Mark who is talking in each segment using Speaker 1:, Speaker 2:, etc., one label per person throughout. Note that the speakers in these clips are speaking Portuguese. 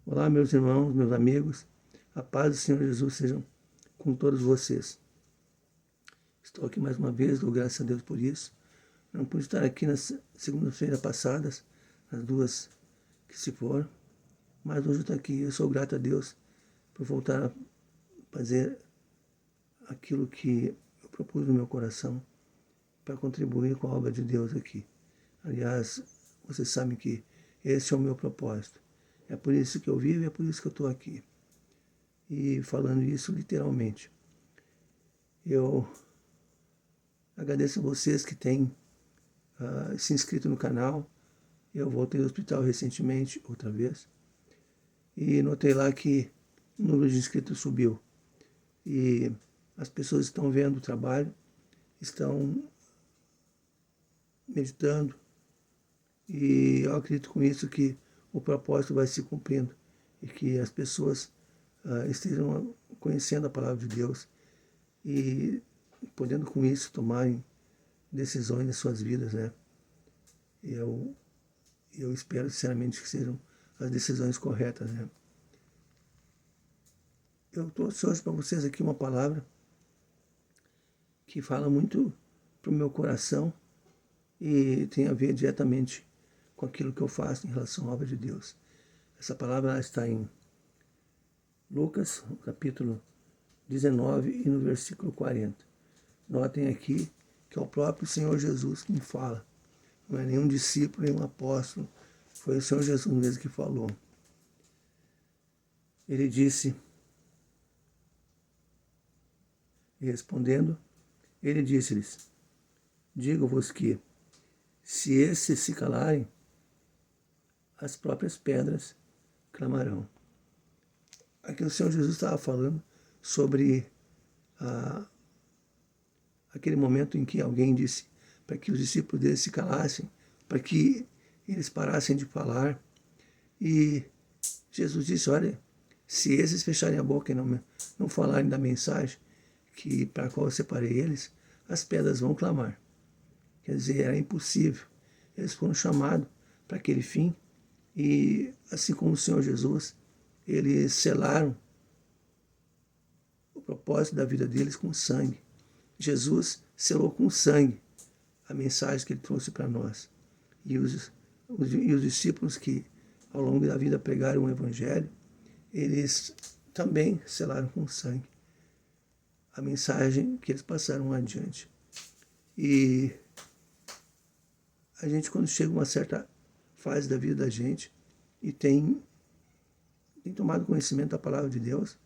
Speaker 1: Olá, meus irmãos, meus amigos, a paz do Senhor Jesus seja com todos vocês. Estou aqui mais uma vez, dou graças a Deus por isso. Não pude estar aqui nas segunda-feira passadas, as duas que se foram, mas hoje eu estou aqui. Eu sou grato a Deus por voltar a fazer aquilo que eu propus no meu coração para contribuir com a obra de Deus aqui. Aliás, vocês sabem que esse é o meu propósito. É por isso que eu vivo e é por isso que eu estou aqui. E falando isso literalmente. Eu agradeço a vocês que têm se inscrito no canal. Eu voltei ao hospital recentemente, outra vez. E notei lá que o número de inscritos subiu. E as pessoas estão vendo o trabalho, estão meditando. E eu acredito com isso que o propósito vai se cumprindo e que as pessoas estejam conhecendo a palavra de Deus e podendo com isso tomarem decisões em suas vidas, né? Eu espero sinceramente que sejam as decisões corretas, né? Eu trouxe hoje para vocês aqui uma palavra que fala muito para o meu coração e tem a ver diretamente com aquilo que eu faço em relação à obra de Deus. Essa palavra está em Lucas, capítulo 19 e no versículo 40. Notem aqui que é o próprio Senhor Jesus quem fala. Não é nenhum discípulo, nenhum apóstolo. Foi o Senhor Jesus mesmo que falou. Ele disse, e respondendo, ele disse-lhes, digo-vos que, se esses se calarem, as próprias pedras clamarão. Aqui o Senhor Jesus estava falando sobre aquele momento em que alguém disse para que os discípulos dele se calassem, para que eles parassem de falar. E Jesus disse, olha, se esses fecharem a boca e não falarem da mensagem para a qual eu separei eles, as pedras vão clamar. Quer dizer, era impossível. Eles foram chamados para aquele fim e, assim como o Senhor Jesus, eles selaram o propósito da vida deles com sangue. Jesus selou com sangue a mensagem que ele trouxe para nós. E os discípulos que ao longo da vida pregaram o Evangelho, eles também selaram com sangue a mensagem que eles passaram adiante. E a gente, quando chega uma certa fase da vida da gente e tem tomado conhecimento da palavra de Deus,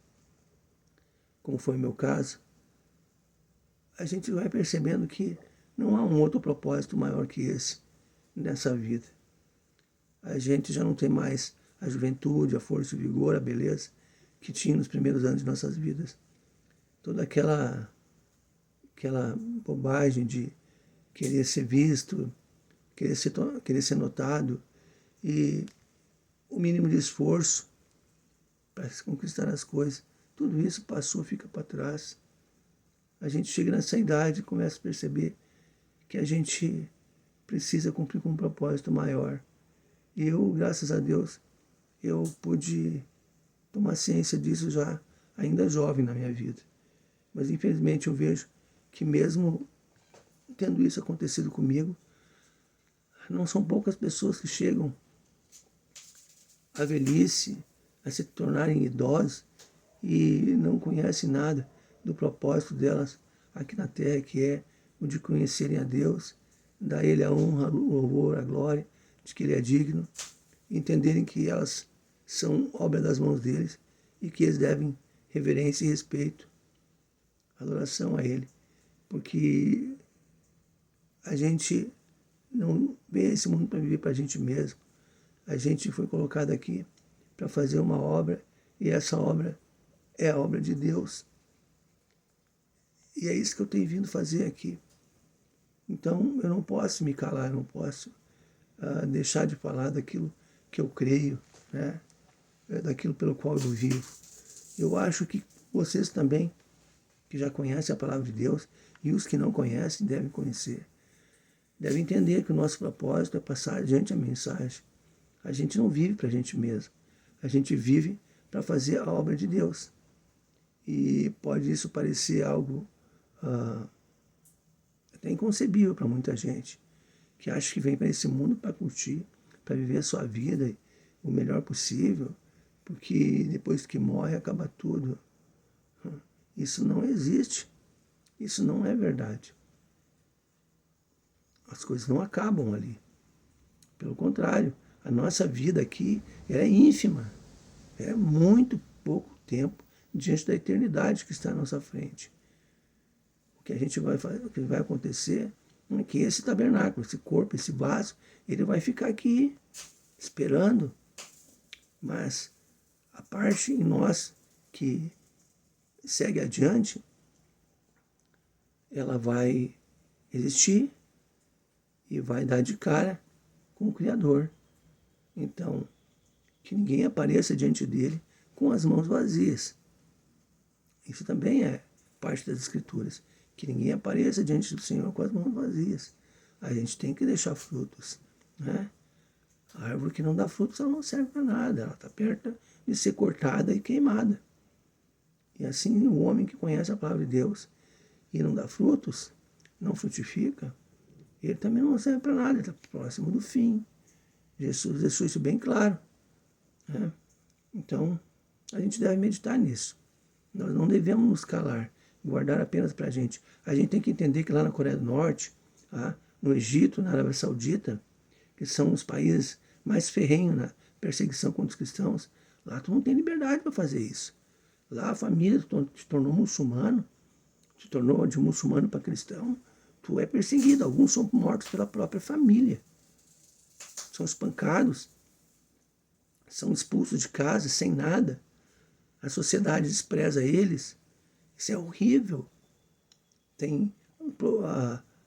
Speaker 1: como foi o meu caso, a gente vai percebendo que não há um outro propósito maior que esse nessa vida. A gente já não tem mais a juventude, a força, o vigor, a beleza que tinha nos primeiros anos de nossas vidas. Toda aquela bobagem de querer ser visto, querer ser notado e o mínimo de esforço para conquistar as coisas. Tudo isso passou, fica para trás. A gente chega nessa idade e começa a perceber que a gente precisa cumprir com um propósito maior. E eu, graças a Deus, eu pude tomar ciência disso já ainda jovem na minha vida. Mas infelizmente eu vejo que mesmo tendo isso acontecido comigo, não são poucas pessoas que chegam à velhice, a se tornarem idosos e não conhecem nada do propósito delas aqui na terra, que é o de conhecerem a Deus, dar a Ele a honra, o louvor, a glória, de que Ele é digno, entenderem que elas são obra das mãos deles e que eles devem reverência e respeito, adoração a Ele, porque a gente não veio a esse mundo para viver para a gente mesmo. A gente foi colocado aqui para fazer uma obra e essa obra é a obra de Deus. E é isso que eu tenho vindo fazer aqui. Então eu não posso me calar, não posso deixar de falar daquilo que eu creio, né? Daquilo pelo qual eu vivo. Eu acho que vocês também, que já conhecem a palavra de Deus, e os que não conhecem devem conhecer. Devem entender que o nosso propósito é passar adiante a mensagem. A gente não vive para a gente mesmo. A gente vive para fazer a obra de Deus. E pode isso parecer algo até inconcebível para muita gente, que acha que vem para esse mundo para curtir, para viver a sua vida o melhor possível, porque depois que morre acaba tudo. Isso não existe. Isso não é verdade. As coisas não acabam ali. Pelo contrário, a nossa vida aqui é ínfima. É muito pouco tempo diante da eternidade que está à nossa frente. O que vai acontecer é que esse tabernáculo, esse corpo, esse vaso, ele vai ficar aqui esperando. Mas a parte em nós que segue adiante, ela vai existir e vai dar de cara com o Criador. Então, que ninguém apareça diante dele com as mãos vazias. Isso também é parte das Escrituras. Que ninguém apareça diante do Senhor com as mãos vazias. A gente tem que deixar frutos, né? A árvore que não dá frutos, ela não serve para nada. Ela está perto de ser cortada e queimada. E assim, o homem que conhece a palavra de Deus e não dá frutos, não frutifica, ele também não serve para nada. Ele está próximo do fim. Jesus deixou isso bem claro, né? Então, a gente deve meditar nisso. Nós não devemos nos calar, guardar apenas para a gente. A gente tem que entender que lá na Coreia do Norte, no Egito, na Arábia Saudita, que são os países mais ferrenhos na perseguição contra os cristãos, lá tu não tem liberdade para fazer isso. Lá a família se tornou muçulmano, se tornou de muçulmano para cristão, tu é perseguido. Alguns são mortos pela própria família. São espancados, são expulsos de casa sem nada. A sociedade despreza eles. Isso é horrível. Tem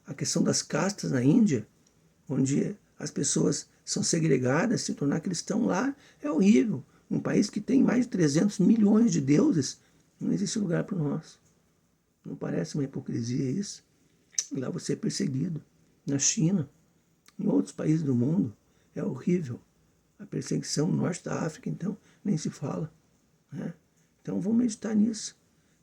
Speaker 1: a questão das castas na Índia, onde as pessoas são segregadas, se tornar cristão lá é horrível. Um país que tem mais de 300 milhões de deuses, não existe lugar para nós. Não parece uma hipocrisia isso? Lá você é perseguido. Na China, em outros países do mundo, é horrível. A perseguição no norte da África, então, nem se fala, né? Então vamos meditar nisso,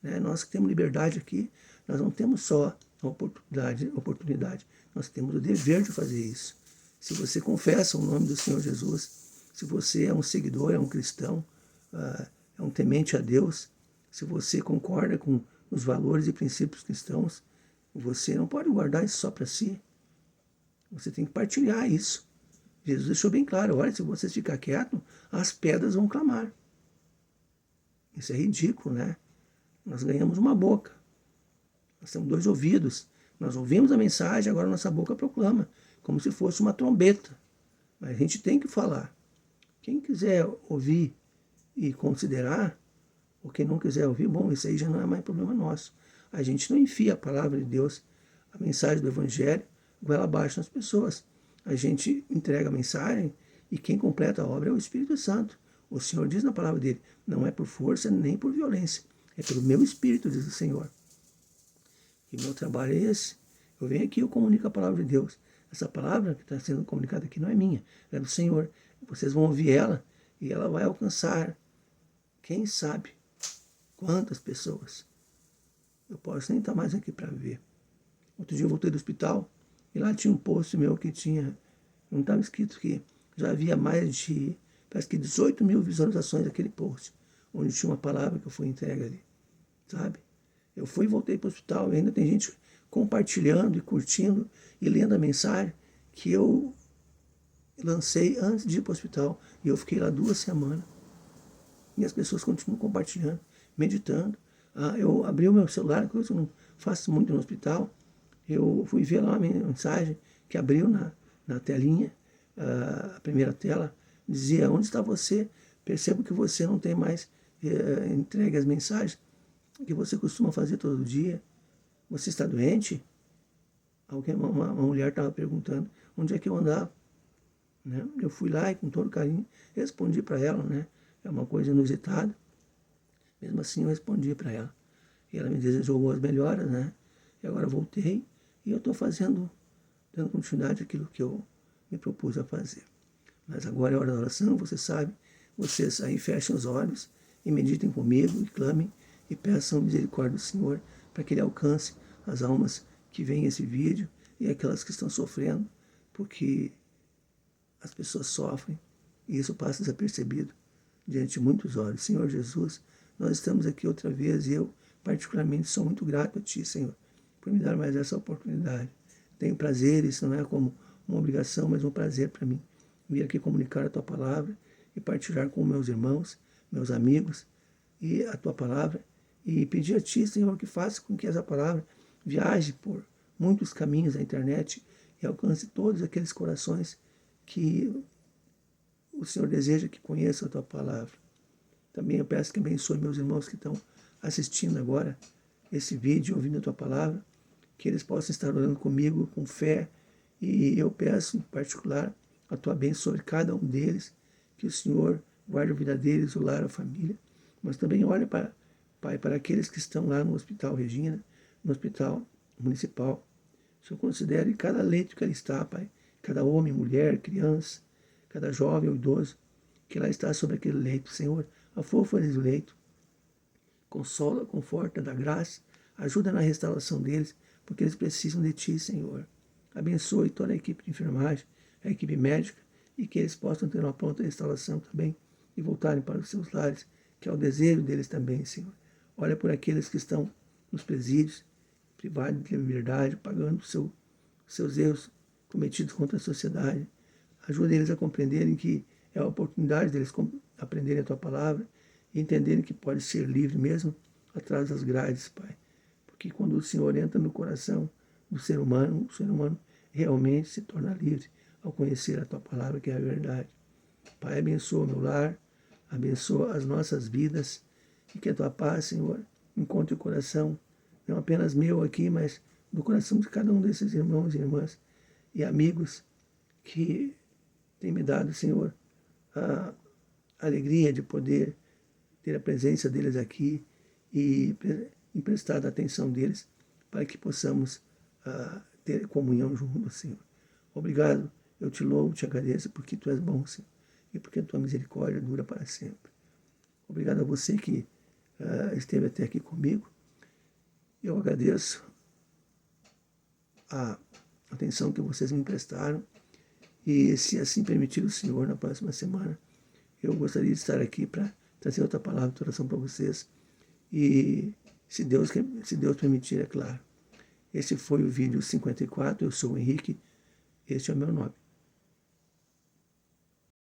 Speaker 1: né? Nós que temos liberdade aqui, nós não temos só a oportunidade, nós temos o dever de fazer isso. Se você confessa o nome do Senhor Jesus, se você é um seguidor, é um cristão, é um temente a Deus, se você concorda com os valores e princípios cristãos, você não pode guardar isso só para si. Você tem que partilhar isso. Jesus deixou bem claro, olha, se você ficar quieto, as pedras vão clamar. Isso é ridículo, né? Nós ganhamos uma boca. Nós temos 2 ouvidos. Nós ouvimos a mensagem, agora nossa boca proclama, como se fosse uma trombeta. Mas a gente tem que falar. Quem quiser ouvir e considerar, ou quem não quiser ouvir, bom, isso aí já não é mais problema nosso. A gente não enfia a palavra de Deus, a mensagem do Evangelho, goela abaixo nas pessoas. A gente entrega a mensagem e quem completa a obra é o Espírito Santo. O Senhor diz na palavra dele, não é por força nem por violência, é pelo meu Espírito, diz o Senhor. E meu trabalho é esse. Eu venho aqui e eu comunico a palavra de Deus. Essa palavra que está sendo comunicada aqui não é minha, é do Senhor. Vocês vão ouvir ela e ela vai alcançar, quem sabe, quantas pessoas. Eu posso nem estar mais aqui para ver. Outro dia eu voltei do hospital e lá tinha um post meu que tinha, não estava escrito que já havia mais de, parece que 18 mil visualizações daquele post, onde tinha uma palavra que eu fui entregue ali, sabe? Eu fui e voltei para o hospital e ainda tem gente compartilhando e curtindo e lendo a mensagem que eu lancei antes de ir para o hospital. E eu fiquei lá 2 semanas. E as pessoas continuam compartilhando, meditando. Eu abri o meu celular, coisa que eu não faço muito no hospital. Eu fui ver lá uma mensagem que abriu na telinha, a primeira tela, dizia, onde está você? Percebo que você não tem mais entregue as mensagens que você costuma fazer todo dia. Você está doente? Uma mulher estava perguntando onde é que eu andava. Né? Eu fui lá e com todo carinho respondi para ela, né? É uma coisa inusitada. Mesmo assim eu respondi para ela. E ela me desejou boas melhoras, né? E agora eu voltei e eu estou dando continuidade àquilo que eu me propus a fazer. Mas agora é hora da oração, você sabe, vocês aí fechem os olhos e meditem comigo e clamem e peçam misericórdia do Senhor para que Ele alcance as almas que veem esse vídeo e aquelas que estão sofrendo, porque as pessoas sofrem e isso passa desapercebido diante de muitos olhos. Senhor Jesus, nós estamos aqui outra vez e eu particularmente sou muito grato a Ti, Senhor, por me dar mais essa oportunidade. Tenho prazeres, não é como uma obrigação, mas um prazer para mim vir aqui comunicar a Tua palavra e partilhar com meus irmãos, meus amigos e a Tua palavra e pedir a Ti, Senhor, que faça com que essa palavra viaje por muitos caminhos da internet e alcance todos aqueles corações que o Senhor deseja que conheçam a Tua palavra. Também eu peço que abençoe meus irmãos que estão assistindo agora esse vídeo, ouvindo a Tua palavra, que eles possam estar orando comigo com fé, e eu peço em particular a Tua bênção sobre cada um deles, que o Senhor guarde a vida deles, o lar, a família, mas também olhe para, Pai, para aqueles que estão lá no Hospital Regina, no Hospital Municipal. O Senhor considere cada leito que ali está, Pai, cada homem, mulher, criança, cada jovem ou idoso que lá está sobre aquele leito, Senhor, afofa eles o leito, consola, conforta, dá graça, ajuda na restauração deles, porque eles precisam de Ti, Senhor. Abençoe toda a equipe de enfermagem, a equipe médica, e que eles possam ter uma pronta restauração também e voltarem para os seus lares, que é o desejo deles também, Senhor. Olha por aqueles que estão nos presídios, privados de liberdade, pagando seus erros cometidos contra a sociedade. Ajuda eles a compreenderem que é a oportunidade deles aprenderem a Tua palavra e entenderem que pode ser livre mesmo atrás das grades, Pai. Porque quando o Senhor entra no coração do ser humano, o ser humano realmente se torna livre ao conhecer a Tua palavra, que é a verdade. Pai, abençoa o meu lar, abençoa as nossas vidas e que a Tua paz, Senhor, encontre o coração, não apenas meu aqui, mas do coração de cada um desses irmãos e irmãs e amigos que tem me dado, Senhor, a alegria de poder ter a presença deles aqui e emprestar a atenção deles para que possamos ter comunhão juntos, Senhor. Obrigado, eu te louvo, te agradeço porque Tu és bom, Senhor, e porque a Tua misericórdia dura para sempre. Obrigado a você que esteve até aqui comigo. Eu agradeço a atenção que vocês me emprestaram. E se assim permitir o Senhor, na próxima semana, eu gostaria de estar aqui para trazer outra palavra de oração para vocês. E se Deus permitir, é claro. Esse foi o vídeo 54, eu sou o Henrique, este é o meu nome.